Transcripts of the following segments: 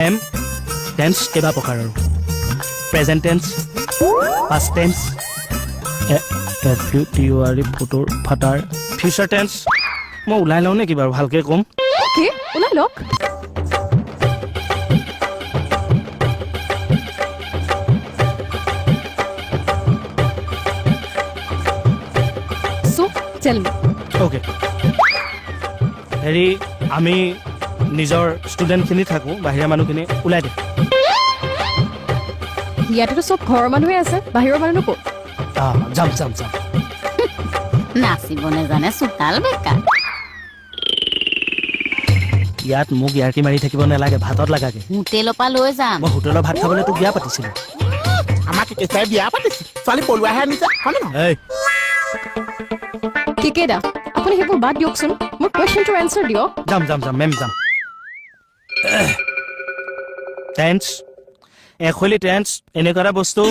M tense কেইবা প্ৰকাৰৰ present tense past tense ফেব্ৰুৱাৰী ফুটৰ ফাটাৰ future tense মই ওলাই লওঁ নেকি বাৰু ভালকৈ ক'ম কি ওলাই লওক So, tell me. অ'কে হেৰি আমি নিজৰ ষ্টুডেণ্টখিনি থাকোঁ বাহিৰা মানুহখিনি ওলাই দিওঁ ইয়াতেতো চব ঘৰৰ মানুহে আছে বাহিৰৰ মানুহনো ক'ত যাম যাম যাম নাচিব নেজানে চোতাল বেকা ইয়াত মোক ইয়াৰ্কি মাৰি থাকিব নালাগে ভাতত লাগাগে হোটেলৰ পৰা লৈ যাম মই হোটেলৰ ভাত খাবলৈ তোক বিয়া পাতিছিলোঁ আমাক কেঁচাই বিয়া পাতিছে ছোৱালী পলুৱাহে আনিছে হয়নে নহয় এই কেকেদা আপুনি সেইবোৰ বাদ দিয়কচোন মোৰ কুৱেশ্যনটোৰ এনচাৰ দিয়ক যাম যাম যাম মেম যাম টেন্স একচুৱেলি টেন্স এনেকুৱা এটা বস্তু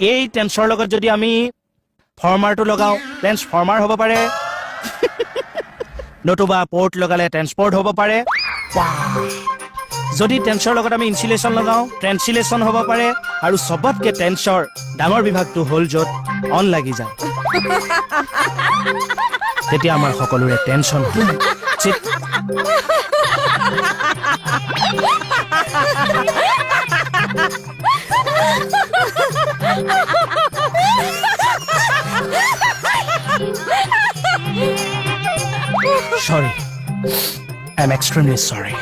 এই টেন্সৰ লগত যদি আমি ফৰ্মাৰটো লগাওঁ টেন্স ফৰ্মাৰ হ'ব পাৰে নতুবা পৰ্ট লগালে ট্ৰেন্সপৰ্ট হ'ব পাৰে যদি টেন্সৰ লগত আমি ইনচুলেশ্যন লগাওঁ ট্ৰেন্সিলেশ্যন হ'ব পাৰে আৰু চবতকৈ টেন্সৰ ডাঙৰ বিভাগটো হ'ল য'ত অন লাগি যায় তেতিয়া আমাৰ সকলোৰে টেনশ্যন চিত Sorry. I'm extremely sorry.